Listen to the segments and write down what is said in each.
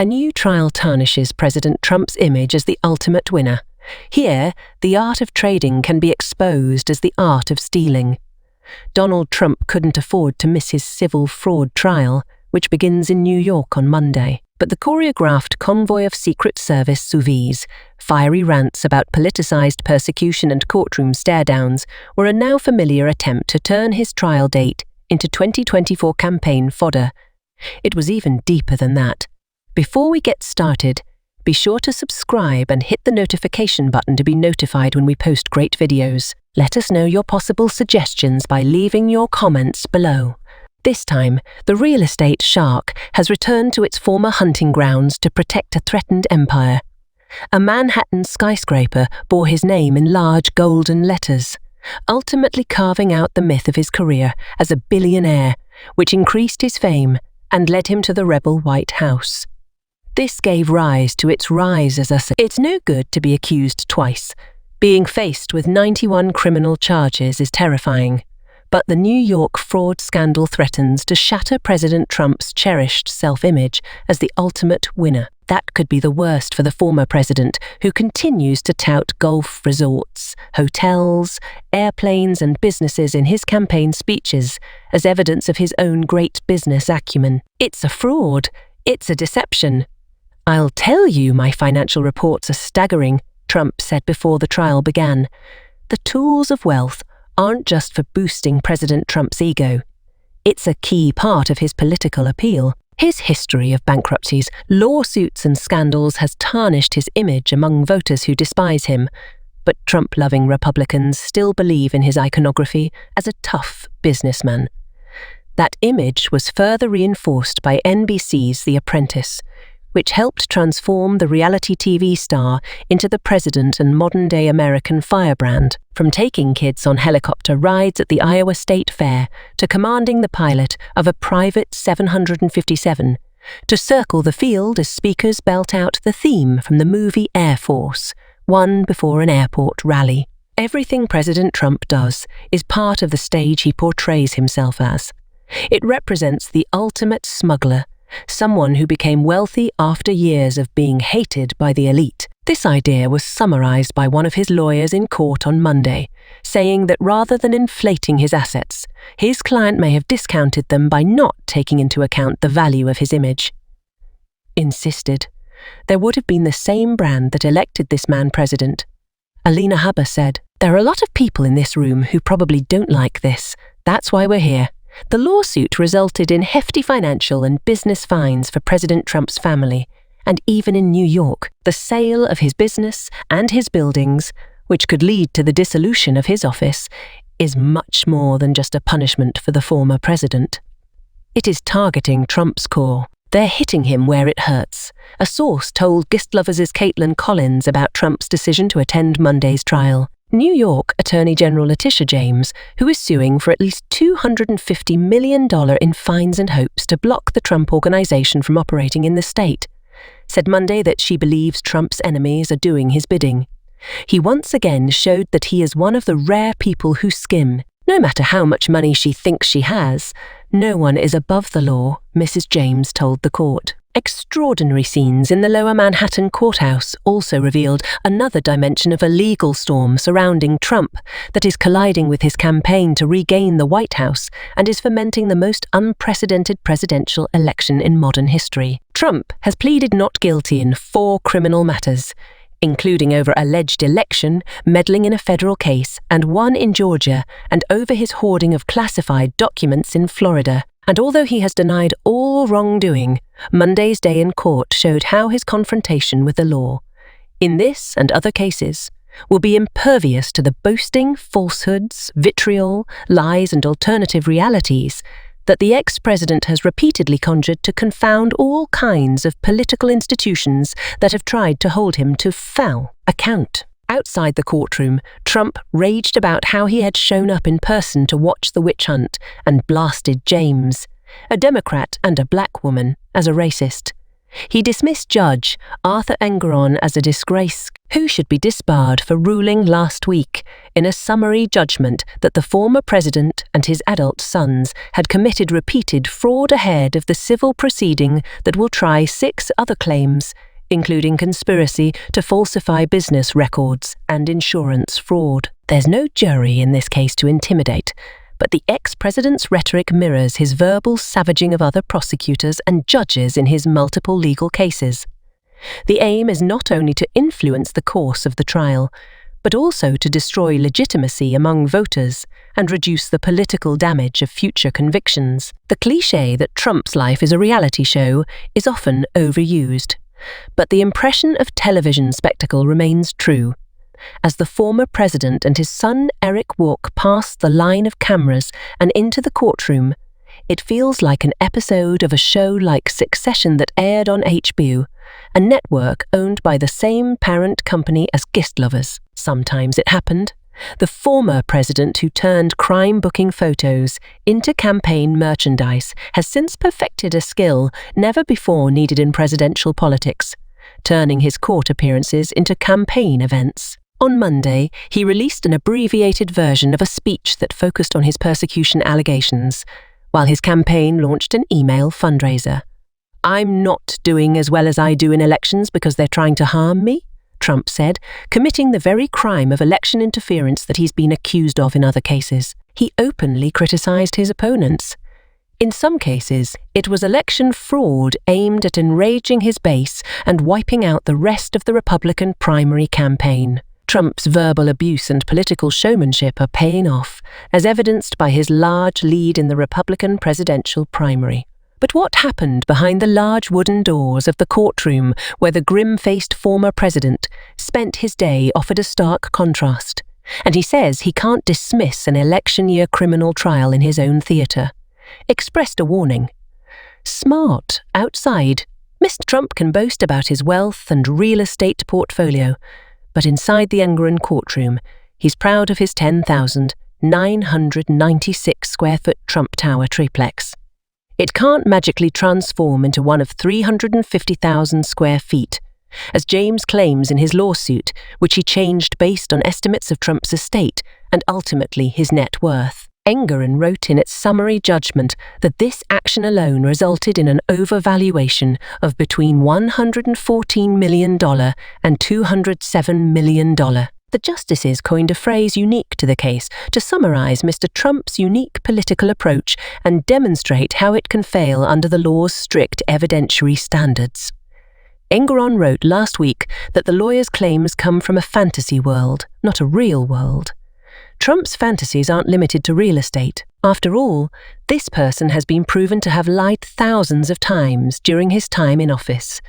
A new trial tarnishes President Trump's image as the ultimate winner. Here, the art of trading can be exposed as the art of stealing. Donald Trump couldn't afford to miss his civil fraud trial, which begins in New York on Monday. But the choreographed convoy of Secret Service sous-vides, fiery rants about politicized persecution and courtroom stare-downs were a now familiar attempt to turn his trial date into 2024 campaign fodder. It was even deeper than that. Before we get started, be sure to subscribe and hit the notification button to be notified when we post great videos. Let us know your possible suggestions by leaving your comments below. This time, the real estate shark has returned to its former hunting grounds to protect a threatened empire. A Manhattan skyscraper bore his name in large golden letters, ultimately carving out the myth of his career as a billionaire, which increased his fame and led him to the rebel White House. This gave rise to its rise as a... It's no good to be accused twice. Being faced with 91 criminal charges is terrifying. But the New York fraud scandal threatens to shatter President Trump's cherished self-image as the ultimate winner. That could be the worst for the former president, who continues to tout golf resorts, hotels, airplanes and businesses in his campaign speeches as evidence of his own great business acumen. It's a fraud. It's a deception. "I'll tell you my financial reports are staggering," Trump said before the trial began. The tools of wealth aren't just for boosting President Trump's ego. It's a key part of his political appeal. His history of bankruptcies, lawsuits and scandals has tarnished his image among voters who despise him, but Trump-loving Republicans still believe in his iconography as a tough businessman. That image was further reinforced by NBC's The Apprentice, which helped transform the reality TV star into the president and modern-day American firebrand. From taking kids on helicopter rides at the Iowa State Fair to commanding the pilot of a private 757, to circle the field as speakers belt out the theme from the movie Air Force, one before an airport rally. Everything President Trump does is part of the stage he portrays himself as. It represents the ultimate smuggler, someone who became wealthy after years of being hated by the elite. This idea was summarized by one of his lawyers in court on Monday, saying that rather than inflating his assets, his client may have discounted them by not taking into account the value of his image. Insisted, there would have been the same brand that elected this man president. Alina Habba said, "There are a lot of people in this room who probably don't like this. That's why we're here." The lawsuit resulted in hefty financial and business fines for President Trump's family, and even in New York, the sale of his business and his buildings, which could lead to the dissolution of his office, is much more than just a punishment for the former president. It is targeting Trump's core. They're hitting him where it hurts. A source told Gistlovers' Caitlin Collins about Trump's decision to attend Monday's trial. New York Attorney General Letitia James, who is suing for at least $250 million in fines and hopes to block the Trump organization from operating in the state, said Monday that she believes Trump's enemies are doing his bidding. He once again showed that he is one of the rare people who skim. No matter how much money she thinks she has, no one is above the law, Mrs. James told the court. Extraordinary scenes in the Lower Manhattan courthouse also revealed another dimension of a legal storm surrounding Trump that is colliding with his campaign to regain the White House and is fomenting the most unprecedented presidential election in modern history. Trump has pleaded not guilty in 4 criminal matters, including over alleged election, meddling in a federal case, and one in Georgia, and over his hoarding of classified documents in Florida. And although he has denied all wrongdoing, Monday's day in court showed how his confrontation with the law, in this and other cases, will be impervious to the boasting, falsehoods, vitriol, lies and alternative realities that the ex-president has repeatedly conjured to confound all kinds of political institutions that have tried to hold him to foul account. Outside the courtroom, Trump raged about how he had shown up in person to watch the witch hunt and blasted James, a Democrat and a black woman, as a racist. He dismissed Judge Arthur Engeron as a disgrace who should be disbarred for ruling last week in a summary judgment that the former president and his adult sons had committed repeated fraud ahead of the civil proceeding that will try 6 other claims, including conspiracy to falsify business records and insurance fraud. There's no jury in this case to intimidate, but the ex-president's rhetoric mirrors his verbal savaging of other prosecutors and judges in his multiple legal cases. The aim is not only to influence the course of the trial, but also to destroy legitimacy among voters and reduce the political damage of future convictions. The cliché that Trump's life is a reality show is often overused, but the impression of television spectacle remains true. As the former president and his son Eric walk past the line of cameras and into the courtroom, it feels like an episode of a show like Succession that aired on HBO, a network owned by the same parent company as Gist Lovers. Sometimes it happened. The former president who turned crime-booking photos into campaign merchandise has since perfected a skill never before needed in presidential politics, turning his court appearances into campaign events. On Monday, he released an abbreviated version of a speech that focused on his persecution allegations, while his campaign launched an email fundraiser. "I'm not doing as well as I do in elections because they're trying to harm me," Trump said, committing the very crime of election interference that he's been accused of in other cases. He openly criticized his opponents. In some cases, it was election fraud aimed at enraging his base and wiping out the rest of the Republican primary campaign. Trump's verbal abuse and political showmanship are paying off, as evidenced by his large lead in the Republican presidential primary. But what happened behind the large wooden doors of the courtroom where the grim-faced former president spent his day offered a stark contrast, and he says he can't dismiss an election-year criminal trial in his own theatre, expressed a warning. Smart, outside, Mr. Trump can boast about his wealth and real estate portfolio, but inside the Engeron courtroom, he's proud of his 10,996 square foot Trump Tower triplex. It can't magically transform into one of 350,000 square feet, as James claims in his lawsuit, which he changed based on estimates of Trump's estate and ultimately his net worth. Engeron wrote in its summary judgment that this action alone resulted in an overvaluation of between $114 million and $207 million. The justices coined a phrase unique to the case to summarize Mr. Trump's unique political approach and demonstrate how it can fail under the law's strict evidentiary standards. Engeron wrote last week that the lawyer's claims come from a fantasy world, not a real world. Trump's fantasies aren't limited to real estate. After all, this person has been proven to have lied thousands of times during his time in office,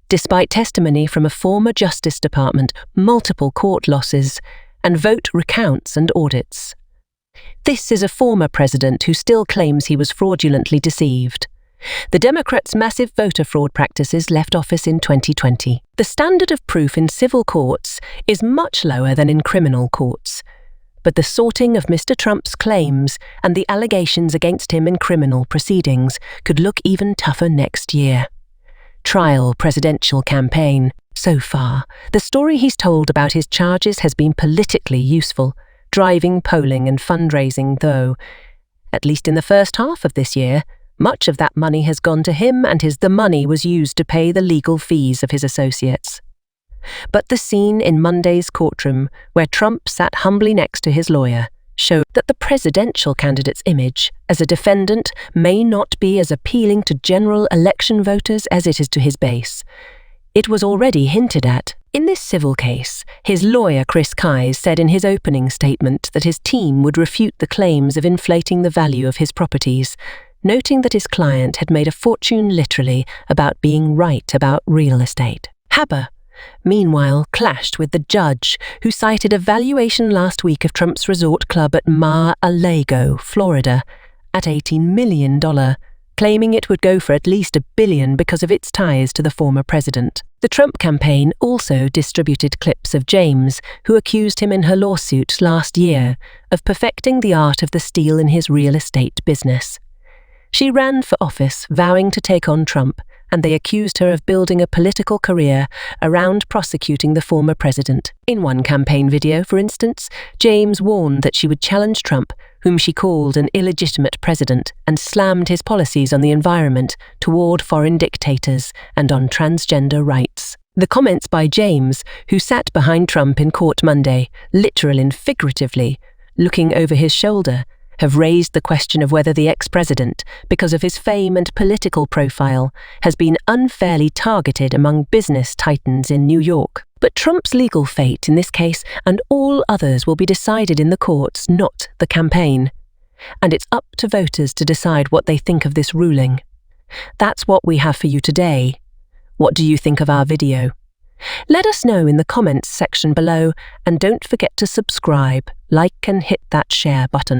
despite testimony from a former Justice Department, multiple court losses, and vote recounts and audits. This is a former president who still claims he was fraudulently deceived. The Democrats' massive voter fraud practices left office in 2020. The standard of proof in civil courts is much lower than in criminal courts, but the sorting of Mr. Trump's claims and the allegations against him in criminal proceedings could look even tougher next year. Trial presidential campaign. So far, the story he's told about his charges has been politically useful, driving polling and fundraising, though, at least in the first half of this year, much of that money has gone to him and the money was used to pay the legal fees of his associates. But the scene in Monday's courtroom, where Trump sat humbly next to his lawyer, showed that the presidential candidate's image as a defendant may not be as appealing to general election voters as it is to his base. It was already hinted at. In this civil case, his lawyer Chris Kise said in his opening statement that his team would refute the claims of inflating the value of his properties, noting that his client had made a fortune literally about being right about real estate. Haber, meanwhile, clashed with the judge who cited a valuation last week of Trump's resort club at Mar-a-Lago, Florida, at $18 million, claiming it would go for at least $1 billion because of its ties to the former president. The Trump campaign also distributed clips of James, who accused him in her lawsuit last year of perfecting the art of the steal in his real estate business. She ran for office, vowing to take on Trump and they accused her of building a political career around prosecuting the former president. In one campaign video, for instance, James warned that she would challenge Trump, whom she called an illegitimate president, and slammed his policies on the environment, toward foreign dictators, and on transgender rights. The comments by James, who sat behind Trump in court Monday, literally and figuratively, looking over his shoulder, have raised the question of whether the ex-president, because of his fame and political profile, has been unfairly targeted among business titans in New York. But Trump's legal fate in this case and all others will be decided in the courts, not the campaign. And it's up to voters to decide what they think of this ruling. That's what we have for you today. What do you think of our video? Let us know in the comments section below, and don't forget to subscribe, like and hit that share button.